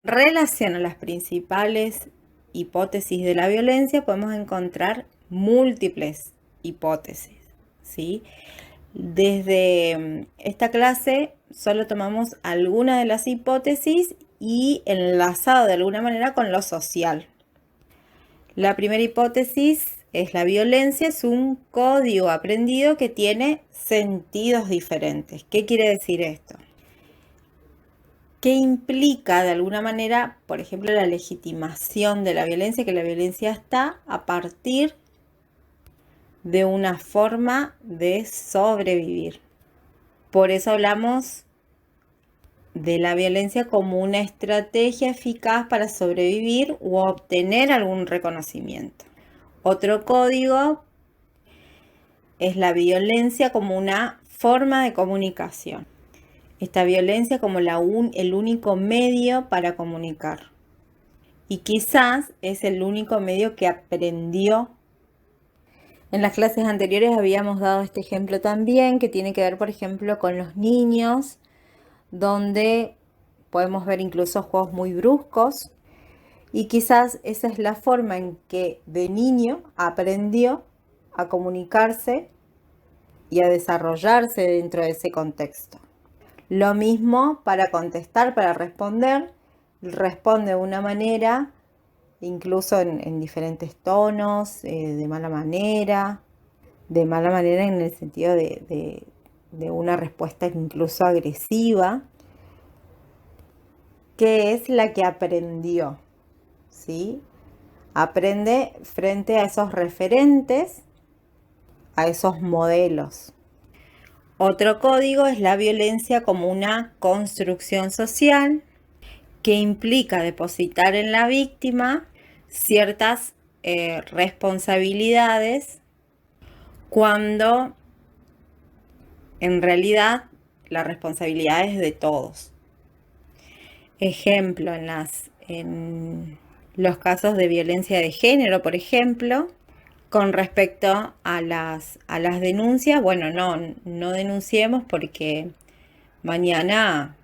Relación a las principales hipótesis de la violencia, podemos encontrar múltiples hipótesis, ¿sí? Desde esta clase solo tomamos algunas de las hipótesis y enlazado de alguna manera con lo social. La primera hipótesis es la violencia es un código aprendido que tiene sentidos diferentes. ¿Qué quiere decir esto? Que implica de alguna manera, por ejemplo, la legitimación de la violencia, que la violencia está a partir de una forma de sobrevivir. Por eso hablamos de la violencia como una estrategia eficaz para sobrevivir u obtener algún reconocimiento. Otro código es la violencia como una forma de comunicación. Esta violencia como el único medio para comunicar. Y quizás es el único medio que aprendió. En las clases anteriores habíamos dado este ejemplo también, que tiene que ver, por ejemplo, con los niños, donde podemos ver incluso juegos muy bruscos. Y quizás esa es la forma en que de niño aprendió a comunicarse y a desarrollarse dentro de ese contexto. Lo mismo para contestar, para responder, responde de una manera, incluso en diferentes tonos, de mala manera en el sentido de una respuesta incluso agresiva, que es la que aprendió, ¿sí? Aprende frente a esos referentes, a esos modelos. Otro código es la violencia como una construcción social que implica depositar en la víctima ciertas responsabilidades cuando en realidad la responsabilidad es de todos. Ejemplo, en los casos de violencia de género, por ejemplo, con respecto a las denuncias, bueno, no denunciemos porque mañana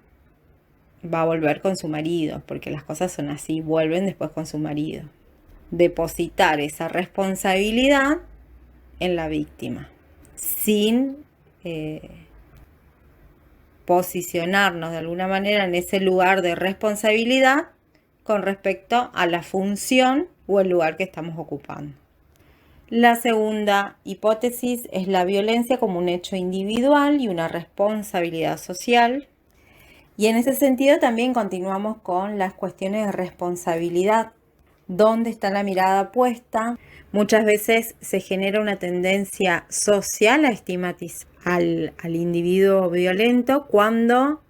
va a volver con su marido, porque las cosas son así, vuelven después con su marido. Depositar esa responsabilidad en la víctima, sin posicionarnos de alguna manera en ese lugar de responsabilidad con respecto a la función o el lugar que estamos ocupando. La segunda hipótesis es la violencia como un hecho individual y una responsabilidad social. Y en ese sentido también continuamos con las cuestiones de responsabilidad. ¿Dónde está la mirada puesta? Muchas veces se genera una tendencia social a estigmatizar al individuo violento cuando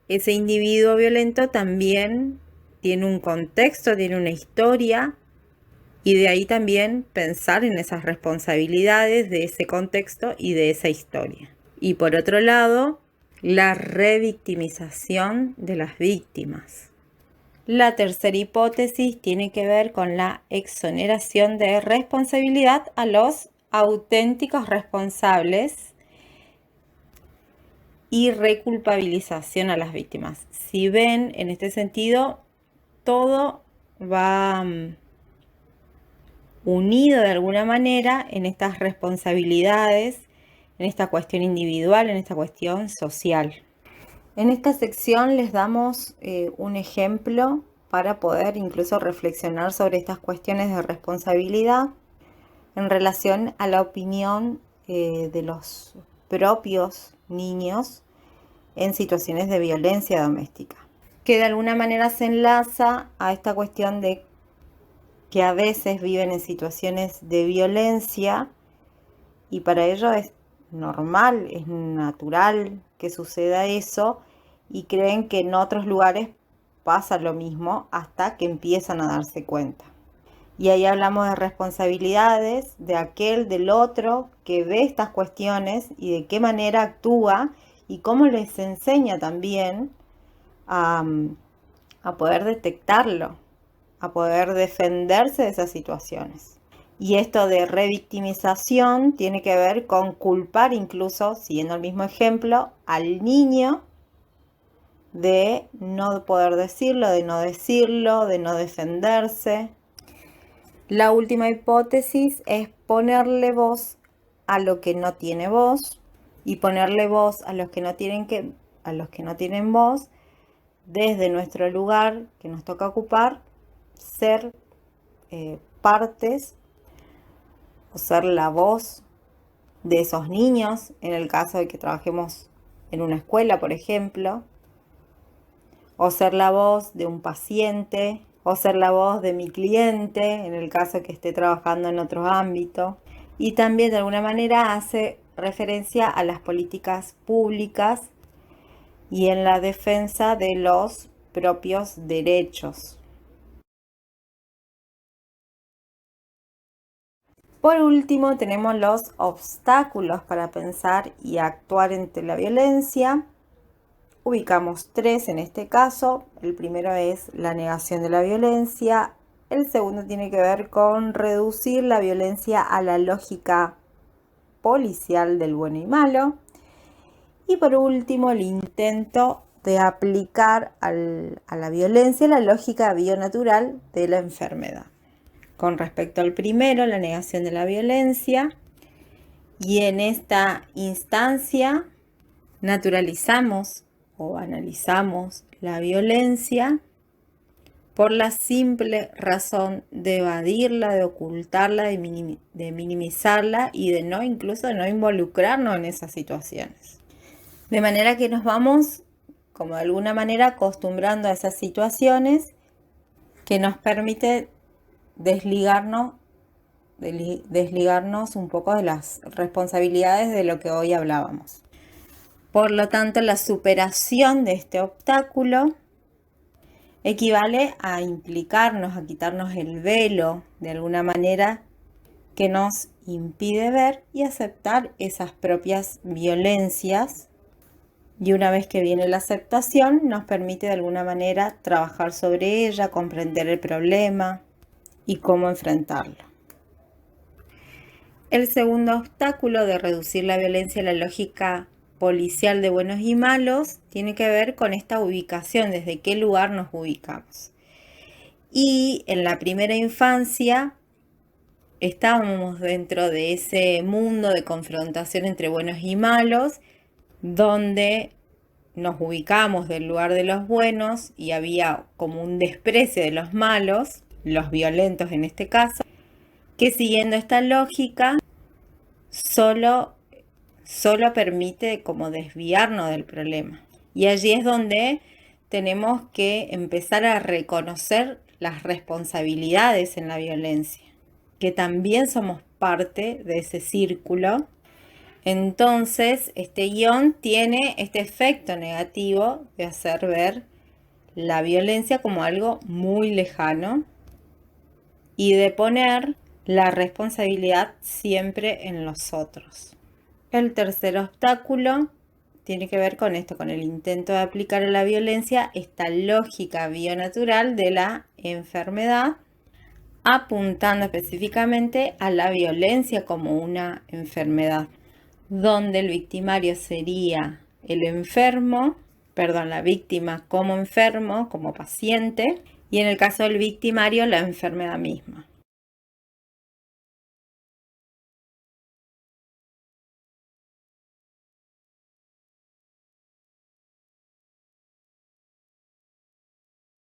ese individuo violento también tiene un contexto, tiene una historia, y de ahí también pensar en esas responsabilidades de ese contexto y de esa historia. Y por otro lado, la revictimización de las víctimas. La tercera hipótesis tiene que ver con la exoneración de responsabilidad a los auténticos responsables y reculpabilización a las víctimas. Si ven, en este sentido, todo va unido de alguna manera en estas responsabilidades, en esta cuestión individual, en esta cuestión social. En esta sección les damos un ejemplo para poder incluso reflexionar sobre estas cuestiones de responsabilidad en relación a la opinión de los propios niños en situaciones de violencia doméstica, que de alguna manera se enlaza a esta cuestión de que a veces viven en situaciones de violencia y para ellos es normal, es natural que suceda eso y creen que en otros lugares pasa lo mismo hasta que empiezan a darse cuenta. Y ahí hablamos de responsabilidades de aquel, del otro, que ve estas cuestiones y de qué manera actúa y cómo les enseña también a poder detectarlo, a poder defenderse de esas situaciones. Y esto de revictimización tiene que ver con culpar, incluso, siguiendo el mismo ejemplo, al niño de no poder decirlo, de no decirlo, de no defenderse. La última hipótesis es ponerle voz a lo que no tiene voz y ponerle voz a los que no tienen voz desde nuestro lugar que nos toca ocupar, ser partes o ser la voz de esos niños, en el caso de que trabajemos en una escuela, por ejemplo, o ser la voz de un paciente, o ser la voz de mi cliente, en el caso de que esté trabajando en otro ámbito. Y también de alguna manera hace referencia a las políticas públicas y en la defensa de los propios derechos. Por último, tenemos los obstáculos para pensar y actuar ante la violencia. Ubicamos 3 en este caso. El primero es la negación de la violencia. El segundo tiene que ver con reducir la violencia a la lógica policial del bueno y malo. Y por último, el intento de aplicar a la violencia la lógica bionatural de la enfermedad. Con respecto al primero, la negación de la violencia, y en esta instancia naturalizamos o analizamos la violencia por la simple razón de evadirla, de ocultarla, de minimizarla y incluso de no involucrarnos en esas situaciones. De manera que nos vamos, como de alguna manera, acostumbrando a esas situaciones que nos permite desligarnos un poco de las responsabilidades de lo que hoy hablábamos. Por lo tanto, la superación de este obstáculo equivale a implicarnos, a quitarnos el velo de alguna manera que nos impide ver y aceptar esas propias violencias. Y una vez que viene la aceptación, nos permite de alguna manera trabajar sobre ella, comprender el problema y cómo enfrentarlo. El segundo obstáculo de reducir la violencia a la lógica policial de buenos y malos tiene que ver con esta ubicación, desde qué lugar nos ubicamos. Y en la primera infancia estábamos dentro de ese mundo de confrontación entre buenos y malos, donde nos ubicamos del lugar de los buenos y había como un desprecio de los malos, los violentos en este caso, que siguiendo esta lógica solo permite como desviarnos del problema. Y allí es donde tenemos que empezar a reconocer las responsabilidades en la violencia, que también somos parte de ese círculo. Entonces, este guión tiene este efecto negativo de hacer ver la violencia como algo muy lejano y de poner la responsabilidad siempre en los otros. El tercer obstáculo tiene que ver con esto, con el intento de aplicar a la violencia esta lógica bionatural de la enfermedad, apuntando específicamente a la violencia como una enfermedad, donde el victimario sería la víctima como enfermo, como paciente, y en el caso del victimario, la enfermedad misma.